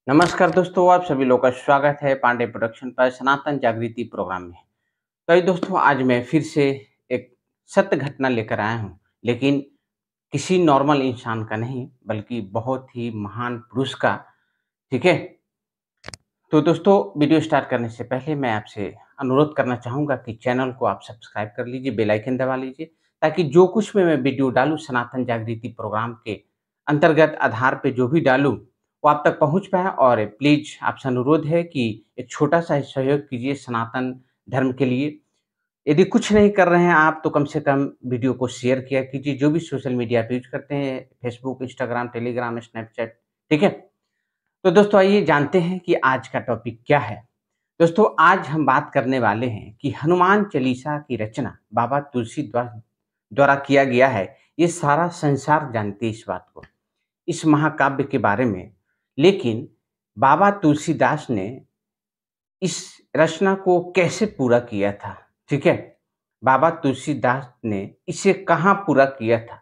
नमस्कार दोस्तों, आप सभी लोग का स्वागत है पांडे प्रोडक्शन पर सनातन जागृति प्रोग्राम में। तो ये दोस्तों, आज मैं फिर से एक सत्य घटना लेकर आया हूँ, लेकिन किसी नॉर्मल इंसान का नहीं, बल्कि बहुत ही महान पुरुष का। ठीक है? तो दोस्तों, वीडियो स्टार्ट करने से पहले मैं आपसे अनुरोध करना चाहूँगा कि चैनल को आप सब्सक्राइब कर लीजिए, बेल आइकन दबा लीजिए, ताकि जो कुछ भी मैं वीडियो डालूँ सनातन जागृति प्रोग्राम के अंतर्गत आधार पे जो भी डालूँ, वो आप तक पहुँच पाए। और प्लीज़ आपसे अनुरोध है कि एक छोटा-सा सहयोग कीजिए सनातन धर्म के लिए। यदि कुछ नहीं कर रहे हैं आप, तो कम से कम वीडियो को शेयर किया कीजिए, जो भी सोशल मीडिया पे यूज़ करते हैं, फेसबुक, इंस्टाग्राम, टेलीग्राम, स्नैपचैट। ठीक है? तो दोस्तों, आइए जानते हैं कि आज का टॉपिक क्या है। दोस्तों, आज हम बात करने वाले हैं कि हनुमान चालीसा की रचना बाबा तुलसीदास द्वारा किया गया है। ये सारा संसार जानते हैं इस बात को, इस महाकाव्य के बारे में। लेकिन बाबा तुलसीदास ने इस रचना को कैसे पूरा किया था? ठीक है? बाबा तुलसीदास ने इसे कहाँ पूरा किया था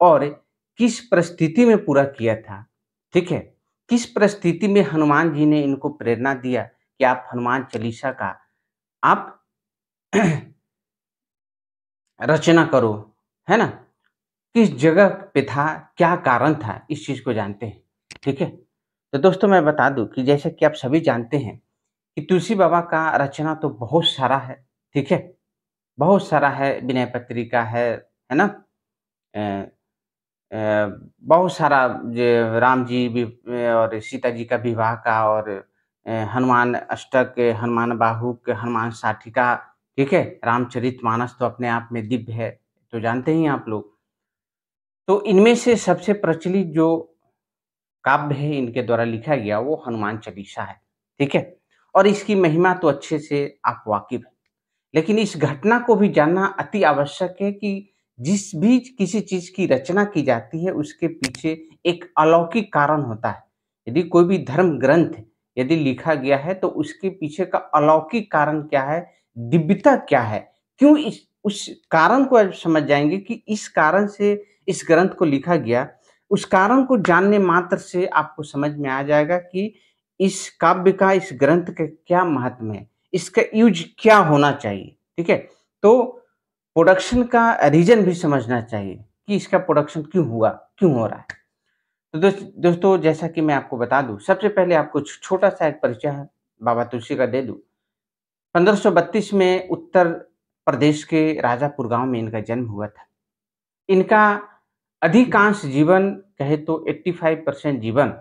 और किस परिस्थिति में पूरा किया था? ठीक है? किस परिस्थिति में हनुमान जी ने इनको प्रेरणा दिया कि आप हनुमान चालीसा का आप रचना करो, है ना? किस जगह पे था, क्या कारण था, इस चीज़ को जानते हैं। ठीक है? तो दोस्तों, मैं बता दूँ कि जैसे कि आप सभी जानते हैं कि तुलसी बाबा का रचना तो बहुत सारा है। ठीक है? बहुत सारा है, विनय पत्रिका है ना? अ बहुत सारा राम जी भी और सीता जी का विवाह का, और हनुमान अष्टक, हनुमान बाहुक, हनुमान साठिका। ठीक है? रामचरितमानस तो अपने आप में दिव्य है, तो जानते ही हैं आप लोग। तो इनमें से सबसे प्रचलित जो काव्य है इनके द्वारा लिखा गया, वो हनुमान चालीसा है। ठीक है? और इसकी महिमा तो अच्छे से आप वाकिफ़ हैं। लेकिन इस घटना को भी जानना अति आवश्यक है कि जिस भी किसी चीज़ की रचना की जाती है, उसके पीछे एक अलौकिक कारण होता है। यदि कोई भी धर्म ग्रंथ यदि लिखा गया है, तो उसके पीछे का अलौकिक कारण क्या है? दिव्यता क्या है? क्यों इस उस कारण को आज समझ जाएँगे कि इस कारण से इस ग्रंथ को लिखा गया। उस कारण को जानने मात्र से आपको समझ में आ जाएगा कि इस काव्य का, इस ग्रंथ का क्या महत्व है, इसका यूज़ क्या होना चाहिए। ठीक है? तो प्रोडक्शन का रीज़न भी समझना चाहिए कि इसका प्रोडक्शन क्यों हुआ, क्यों हो रहा है। तो दोस्तों, जैसा कि मैं आपको बता दूँ, सबसे पहले आपको छोटा-सा एक परिचय है बाबा तुलसी का दे दूँ। 1532 में उत्तर प्रदेश के राजापुर गाँव में इनका जन्म हुआ था। इनका अधिकांश जीवन कहे तो 85% जीवन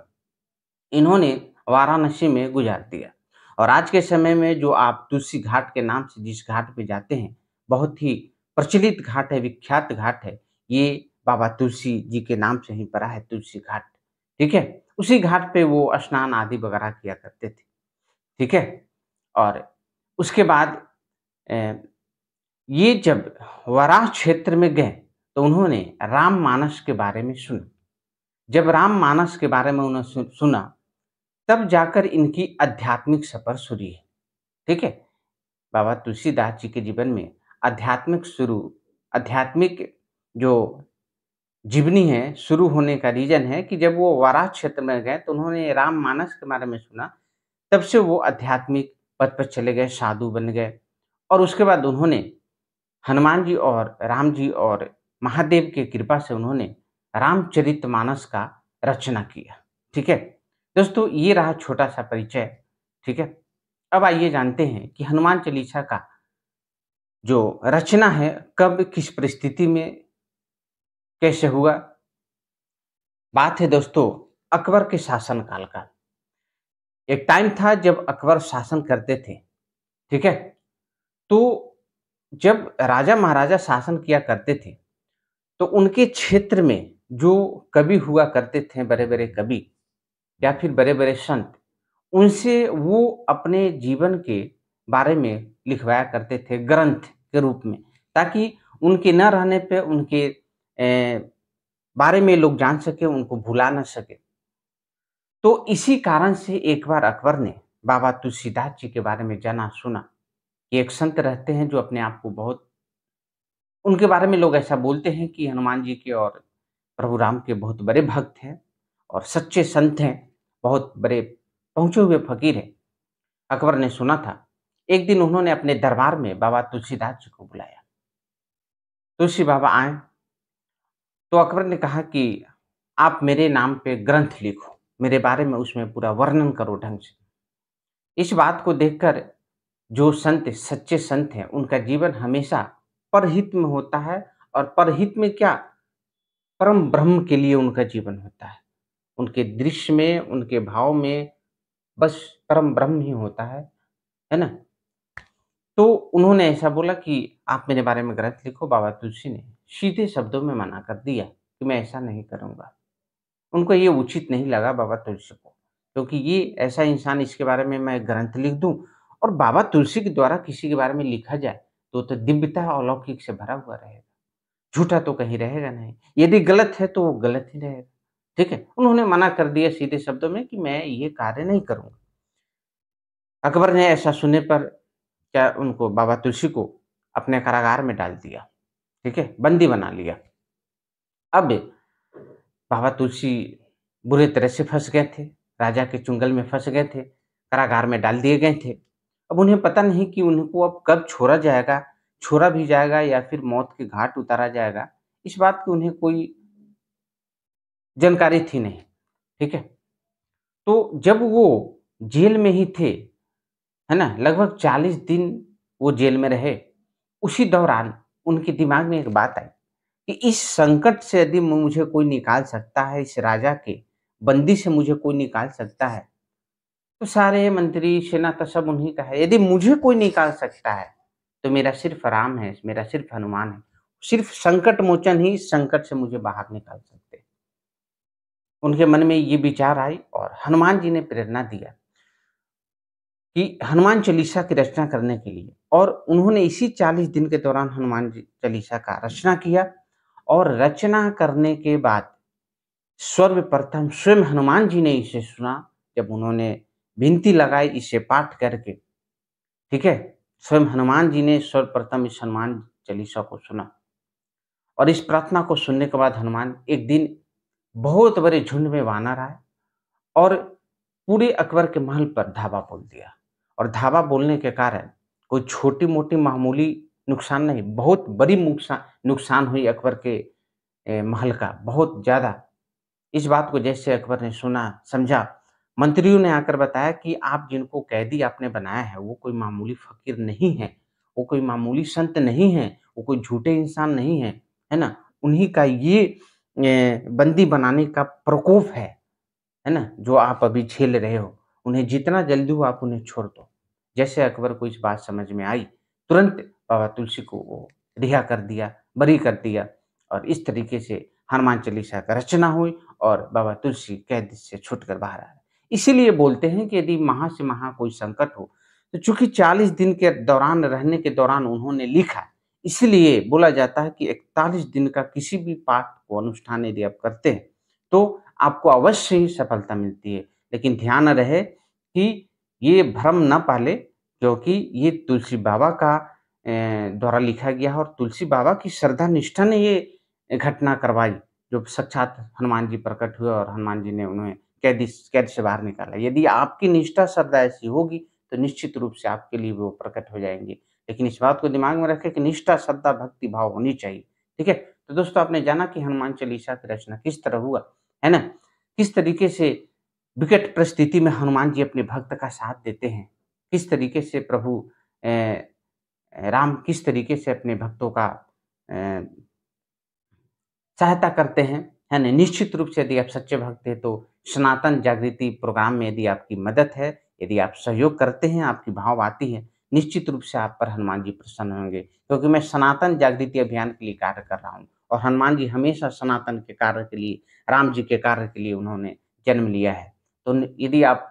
इन्होंने वाराणसी में गुज़ार दिया। और आज के समय में जो आप तुलसी घाट के नाम से जिस घाट पे जाते हैं, बहुत ही प्रचलित घाट है, विख्यात घाट है। ये बाबा तुलसी जी के नाम से ही पड़ा है, तुलसी घाट। ठीक है? उसी घाट पे वो स्नान आदि वगैरह किया करते थे। ठीक है? और उसके बाद अ, ये जब वराह क्षेत्र में गए, तो उन्होंने राममानस के बारे में सुना। जब राममानस के बारे में उन्होंने सुना, तब जाकर इनकी आध्यात्मिक सफ़र शुरू है। ठीक है? बाबा तुलसीदास जी के जीवन में आध्यात्मिक जो जीवनी है, शुरू होने का रीज़न है कि जब वो वाराह क्षेत्र में गए, तो उन्होंने राममानस के बारे में सुना। तब से वो आध्यात्मिक पथ पर चले गए, साधु बन गए। और उसके बाद उन्होंने हनुमान जी और राम जी और महादेव की कृपा से उन्होंने रामचरितमानस का रचना किया। ठीक है? दोस्तों, ये रहा छोटा-सा परिचय। ठीक है? अब आइए जानते हैं कि हनुमान चालीसा का जो रचना है, कब, किस परिस्थिति में, कैसे हुआ? बात है दोस्तों अकबर के शासनकाल का। एक टाइम था जब अकबर शासन करते थे। ठीक है? तो जब राजा-महाराजा शासन किया करते थे, तो उनके क्षेत्र में जो कवि हुआ करते थे, बड़े-बड़े कवि या फिर बड़े-बड़े संत, उनसे वो अपने जीवन के बारे में लिखवाया करते थे ग्रंथ के रूप में, ताकि उनके न रहने पे उनके बारे में लोग जान सकें, उनको भुला ना सकें। तो इसी कारण से एक बार अकबर ने बाबा तुलसीदास जी के बारे में जाना-सुना कि एक संत रहते हैं जो अपने आप को बहुत, उनके बारे में लोग ऐसा बोलते हैं कि हनुमान जी के और प्रभु राम के बहुत बड़े भक्त हैं और सच्चे संत हैं, बहुत बड़े पहुँचे हुए फ़कीर हैं। अकबर ने सुना था। एक दिन उन्होंने अपने दरबार में बाबा तुलसीदास जी को बुलाया। तुलसी बाबा आए, तो अकबर ने कहा कि आप मेरे नाम पे ग्रंथ लिखो, मेरे बारे में उसमें पूरा वर्णन करो ढंग से। इस बात को देखकर जो संत सच्चे संत हैं, उनका जीवन हमेशा परहित में होता है और परहित में क्या, परम ब्रह्म के लिए उनका जीवन होता है। उनके दृश्य में, उनके भाव में बस परम ब्रह्म ही होता है ना? तो उन्होंने ऐसा बोला कि आप मेरे बारे में ग्रंथ लिखो। बाबा तुलसी ने सीधे शब्दों में मना कर दिया कि मैं ऐसा नहीं करूँगा। उनको ये उचित नहीं लगा बाबा तुलसी को, क्योंकि ये ऐसा इंसान, इसके बारे में मैं ग्रंथ लिख दूँ और बाबा तुलसी के द्वारा किसी के बारे में लिखा जाए, तो दिव्यता अलौकिक से भरा हुआ रहेगा। झूठा तो कहीं रहेगा नहीं। यदि गलत है तो वो गलत ही रहेगा। ठीक है? उन्होंने मना कर दिया सीधे शब्दों में कि मैं ये कार्य नहीं करूँगा। अकबर ने ऐसा सुनने पर क्या उनको, बाबा तुलसी को अपने कारागार में डाल दिया। ठीक है? बंदी बना लिया। अब बाबा तुलसी बुरी तरह से फँस गए थे, राजा के चुंगल में फँस गए थे, कारागार में डाल दिए गए थे। अब उन्हें पता नहीं कि उनको अब कब छोड़ा भी जाएगा या फिर मौत के घाट उतारा जाएगा, इस बात की उन्हें कोई जानकारी थी नहीं। ठीक है? तो जब वो जेल में ही थे, है ना? लगभग 40 दिन वो जेल में रहे। उसी दौरान उनके दिमाग में एक बात आई कि इस संकट से यदि मुझे कोई निकाल सकता है, इस राजा के बंदी से मुझे कोई निकाल सकता है, तो सारे मंत्री, सेना तो सब उन्हीं का है। यदि मुझे कोई निकाल सकता है, तो मेरा सिर्फ़ राम है, मेरा सिर्फ़ हनुमान है। सिर्फ़ संकट मोचन ही इस संकट से मुझे बाहर निकाल सकते हैं। उनके मन में ये विचार आई और हनुमान जी ने प्रेरणा दिया कि हनुमान चालीसा की रचना करने के लिए, और उन्होंने इसी 40 दिन के दौरान हनुमान जी चालीसा का रचना किया। और रचना करने के बाद सर्वप्रथम स्वयं हनुमान जी ने इसे सुना, जब उन्होंने विनती लगाई इसे पाठ करके, ठीक है? स्वयं हनुमान जी ने सर्वप्रथम इस हनुमान चालीसा को सुना और इस प्रार्थना को सुनने के बाद हनुमान एक दिन बहुत बड़े झुंड में वानर आए और पूरे अकबर के महल पर धावा बोल दिया। और धावा बोलने के कारण कोई छोटी-मोटी मामूली नुकसान नहीं, बहुत बड़ी नुकसान हुई अकबर के महल का, बहुत ज़्यादा। इस बात को जैसे अकबर ने सुना, समझा, मंत्रियों ने आकर बताया कि आप जिनको कैदी आपने बनाया है, वो कोई मामूली फ़कीर नहीं है, वो कोई मामूली संत नहीं है, वो कोई झूठे इंसान नहीं है, है ना? उन्हीं का ये बंदी बनाने का प्रकोप है ना? जो आप अभी झेल रहे हो, उन्हें जितना जल्दी हो आप उन्हें छोड़ दो। जैसे अकबर को इस बात समझ में आई, तुरंत बाबा तुलसी को वो रिहा कर दिया, बरी कर दिया और इस तरीके से हनुमान चालीसा का रचना हुई और बाबा तुलसी कैद से छूटकर बाहर आ गए। इसीलिए बोलते हैं कि यदि महा से महा कोई संकट हो, तो चूँकि 40 दिन के दौरान रहने के दौरान उन्होंने लिखा, इसलिए बोला जाता है कि 41 दिन का किसी भी पाठ को अनुष्ठान यदि आप करते हैं, तो आपको अवश्य ही सफलता मिलती है। लेकिन ध्यान रहे कि ये भ्रम ना पाले, क्योंकि ये तुलसी बाबा का द्वारा लिखा गया है और तुलसी बाबा की श्रद्धा निष्ठा ने ये घटना करवाई, जो साक्षात हनुमान जी प्रकट हुए और हनुमान जी ने उन्हें कैद से बाहर निकाला। यदि आपकी निष्ठा श्रद्धा ऐसी होगी, तो निश्चित रूप से आपके लिए वो प्रकट हो जाएँगे। लेकिन इस बात को दिमाग में रखें कि निष्ठा, श्रद्धा, भक्ति भाव होनी चाहिए। ठीक है? तो दोस्तों, आपने जाना कि हनुमान चालीसा की रचना किस तरह हुआ, है ना? किस तरीके से विकट परिस्थिति में हनुमान जी अपने भक्त का साथ देते हैं। किस तरीके से प्रभु राम किस तरीके से अपने भक्तों का अ, सहायता करते हैं, है ना? निश्चित रूप से यदि आप सच्चे भक्त हैं, तो सनातन जागृति प्रोग्राम में यदि आपकी मदद है, यदि आप सहयोग करते हैं, आपकी भाव आती है, निश्चित रूप से आप पर हनुमान जी प्रसन्न होंगे। क्योंकि मैं सनातन जागृति अभियान के लिए कार्य कर रहा हूँ और हनुमान जी हमेशा सनातन के कार्य के लिए, राम जी के कार्य के लिए उन्होंने जन्म लिया है। तो न यदि आप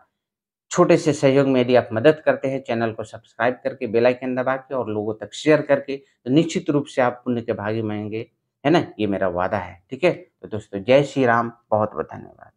छोटे से सहयोग में यदि आप मदद करते हैं, चैनल को सब्सक्राइब करके, बेल आइकन दबा के और लोगों तक शेयर करके, तो निश्चित रूप से आप पुण्य के भागी बनेंगे, है ना? ये मेरा वादा है, ठीक है? तो दोस्तों, जय श्री राम, बहुत-बहुत धन्यवाद।